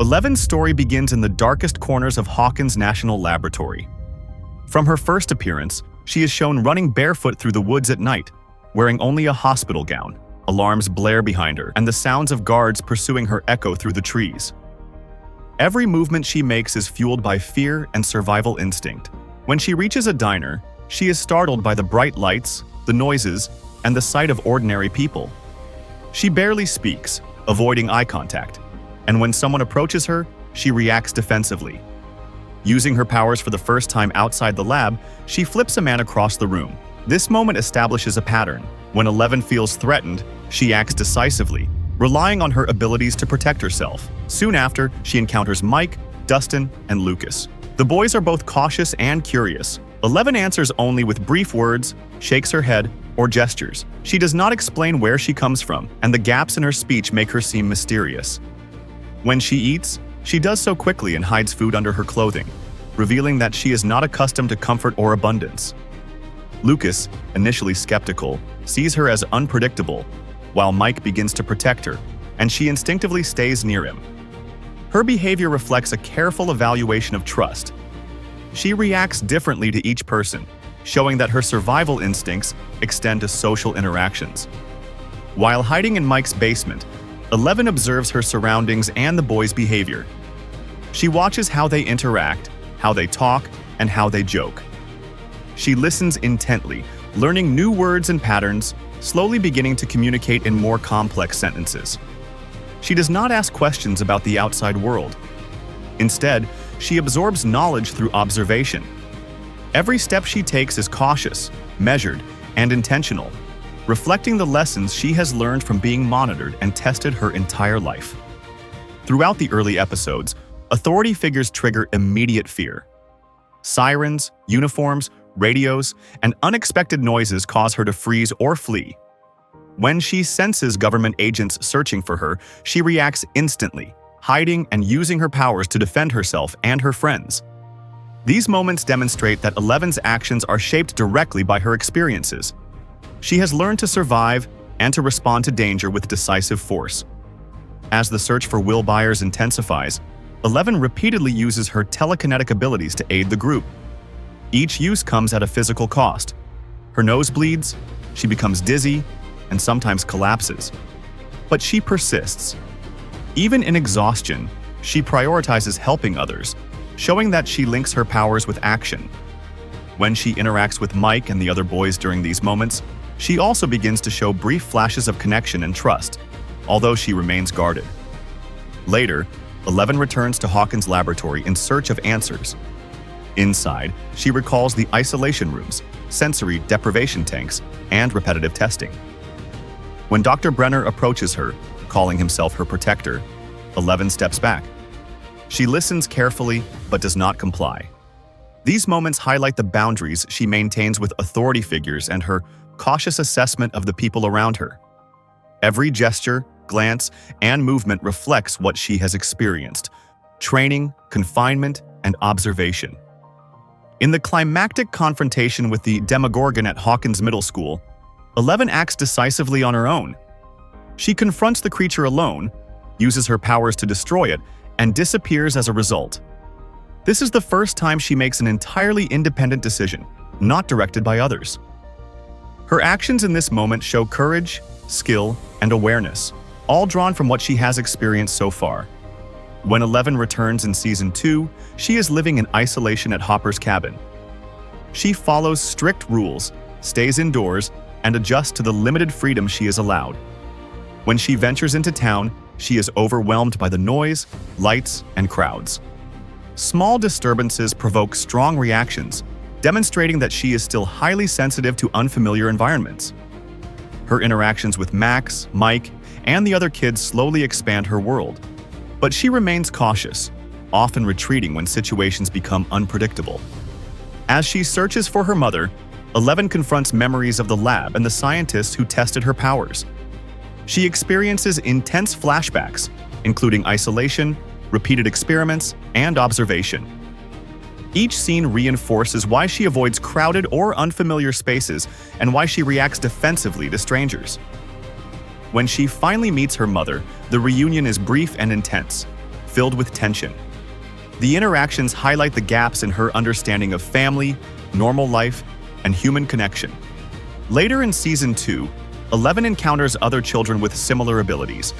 Eleven's story begins in the darkest corners of Hawkins National Laboratory. From her first appearance, she is shown running barefoot through the woods at night, wearing only a hospital gown. Alarms blare behind her, and the sounds of guards pursuing her echo through the trees. Every movement she makes is fueled by fear and survival instinct. When she reaches a diner, she is startled by the bright lights, the noises, and the sight of ordinary people. She barely speaks, avoiding eye contact, and when someone approaches her, she reacts defensively. Using her powers for the first time outside the lab, she flips a man across the room. This moment establishes a pattern. When 11 feels threatened, she acts decisively, relying on her abilities to protect herself. Soon after, she encounters Mike, Dustin, and Lucas. The boys are both cautious and curious. 11 answers only with brief words, shakes her head, or gestures. She does not explain where she comes from, and the gaps in her speech make her seem mysterious. When she eats, she does so quickly and hides food under her clothing, revealing that she is not accustomed to comfort or abundance. Lucas, initially skeptical, sees her as unpredictable, while Mike begins to protect her, and she instinctively stays near him. Her behavior reflects a careful evaluation of trust. She reacts differently to each person, showing that her survival instincts extend to social interactions. While hiding in Mike's basement, 11 observes her surroundings and the boys' behavior. She watches how they interact, how they talk, and how they joke. She listens intently, learning new words and patterns, slowly beginning to communicate in more complex sentences. She does not ask questions about the outside world. Instead, she absorbs knowledge through observation. Every step she takes is cautious, measured, and intentional, reflecting the lessons she has learned from being monitored and tested her entire life. Throughout the early episodes, authority figures trigger immediate fear. Sirens, uniforms, radios, and unexpected noises cause her to freeze or flee. When she senses government agents searching for her, she reacts instantly, hiding and using her powers to defend herself and her friends. These moments demonstrate that 11's actions are shaped directly by her experiences. She has learned to survive and to respond to danger with decisive force. As the search for Will Byers intensifies, 11 repeatedly uses her telekinetic abilities to aid the group. Each use comes at a physical cost. Her nose bleeds, she becomes dizzy, and sometimes collapses. But she persists. Even in exhaustion, she prioritizes helping others, showing that she links her powers with action. When she interacts with Mike and the other boys during these moments, she also begins to show brief flashes of connection and trust, although she remains guarded. Later, 11 returns to Hawkins' laboratory in search of answers. Inside, she recalls the isolation rooms, sensory deprivation tanks, and repetitive testing. When Dr. Brenner approaches her, calling himself her protector, 11 steps back. She listens carefully but does not comply. These moments highlight the boundaries she maintains with authority figures and her cautious assessment of the people around her. Every gesture, glance, and movement reflects what she has experienced: training, confinement, and observation. In the climactic confrontation with the Demogorgon at Hawkins Middle School, 11 acts decisively on her own. She confronts the creature alone, uses her powers to destroy it, and disappears as a result. This is the first time she makes an entirely independent decision, not directed by others. Her actions in this moment show courage, skill, and awareness, all drawn from what she has experienced so far. When 11 returns in Season 2, she is living in isolation at Hopper's cabin. She follows strict rules, stays indoors, and adjusts to the limited freedom she is allowed. When she ventures into town, she is overwhelmed by the noise, lights, and crowds. Small disturbances provoke strong reactions, demonstrating that she is still highly sensitive to unfamiliar environments. Her interactions with Max, Mike, and the other kids slowly expand her world. But she remains cautious, often retreating when situations become unpredictable. As she searches for her mother, 11 confronts memories of the lab and the scientists who tested her powers. She experiences intense flashbacks, including isolation, repeated experiments, and observation. Each scene reinforces why she avoids crowded or unfamiliar spaces and why she reacts defensively to strangers. When she finally meets her mother, the reunion is brief and intense, filled with tension. The interactions highlight the gaps in her understanding of family, normal life, and human connection. Later in Season 2, 11 encounters other children with similar abilities.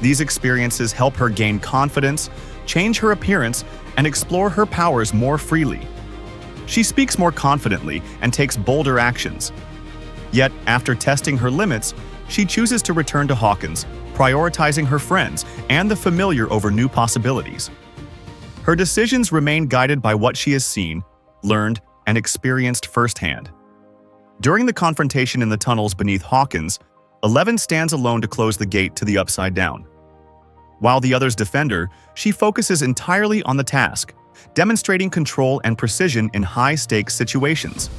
These experiences help her gain confidence, change her appearance, and explore her powers more freely. She speaks more confidently and takes bolder actions. Yet, after testing her limits, she chooses to return to Hawkins, prioritizing her friends and the familiar over new possibilities. Her decisions remain guided by what she has seen, learned, and experienced firsthand. During the confrontation in the tunnels beneath Hawkins, 11 stands alone to close the gate to the Upside Down. While the others defend her, she focuses entirely on the task, demonstrating control and precision in high-stakes situations.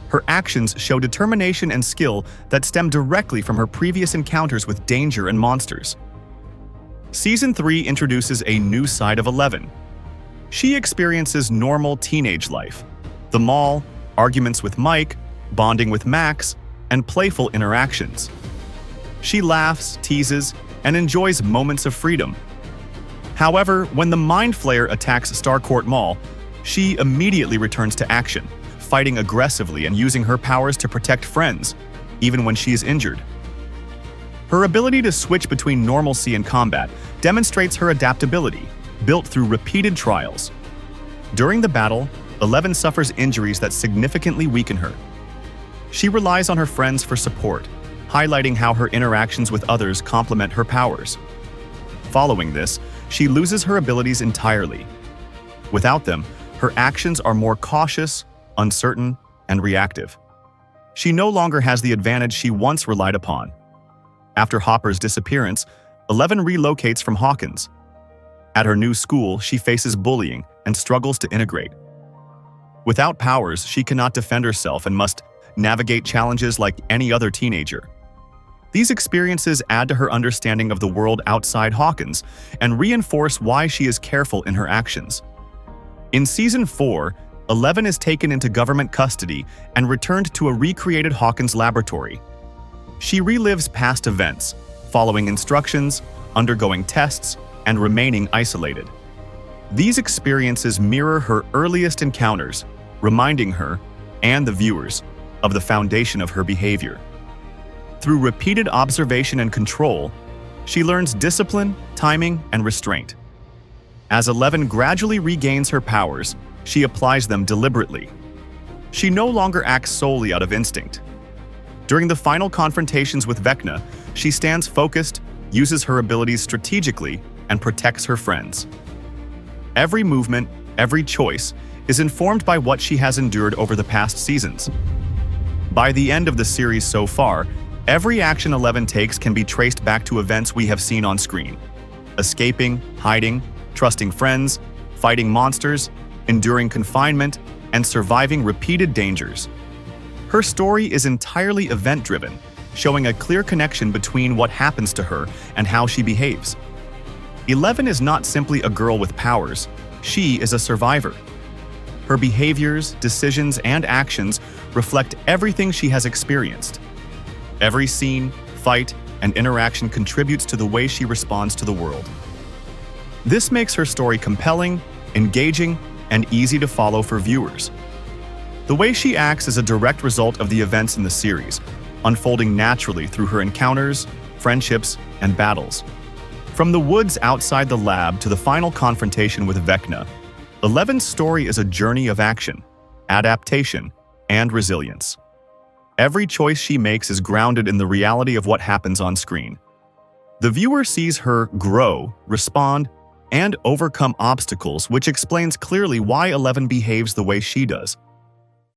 Her actions show determination and skill that stem directly from her previous encounters with danger and monsters. Season 3 introduces a new side of 11. She experiences normal teenage life, the mall, arguments with Mike, bonding with Max, and playful interactions. She laughs, teases, and enjoys moments of freedom. However, when the Mind Flayer attacks Starcourt Mall, she immediately returns to action, fighting aggressively and using her powers to protect friends, even when she is injured. Her ability to switch between normalcy and combat demonstrates her adaptability, built through repeated trials. During the battle, 11 suffers injuries that significantly weaken her. She relies on her friends for support, highlighting how her interactions with others complement her powers. Following this, she loses her abilities entirely. Without them, her actions are more cautious, uncertain, and reactive. She no longer has the advantage she once relied upon. After Hopper's disappearance, 11 relocates from Hawkins. At her new school, she faces bullying and struggles to integrate. Without powers, she cannot defend herself and must navigate challenges like any other teenager. These experiences add to her understanding of the world outside Hawkins and reinforce why she is careful in her actions. In Season 4, 11 is taken into government custody and returned to a recreated Hawkins laboratory. She relives past events, following instructions, undergoing tests, and remaining isolated. These experiences mirror her earliest encounters, reminding her, and the viewers, of the foundation of her behavior. Through repeated observation and control, she learns discipline, timing, and restraint. As 11 gradually regains her powers, she applies them deliberately. She no longer acts solely out of instinct. During the final confrontations with Vecna, she stands focused, uses her abilities strategically, and protects her friends. Every movement, every choice, is informed by what she has endured over the past seasons. By the end of the series so far, every action 11 takes can be traced back to events we have seen on screen. Escaping, hiding, trusting friends, fighting monsters, enduring confinement, and surviving repeated dangers. Her story is entirely event-driven, showing a clear connection between what happens to her and how she behaves. 11 is not simply a girl with powers, she is a survivor. Her behaviors, decisions, and actions reflect everything she has experienced. Every scene, fight, and interaction contributes to the way she responds to the world. This makes her story compelling, engaging, and easy to follow for viewers. The way she acts is a direct result of the events in the series, unfolding naturally through her encounters, friendships, and battles. From the woods outside the lab to the final confrontation with Vecna, 11's story is a journey of action, adaptation, and resilience. Every choice she makes is grounded in the reality of what happens on screen. The viewer sees her grow, respond, and overcome obstacles, which explains clearly why 11 behaves the way she does.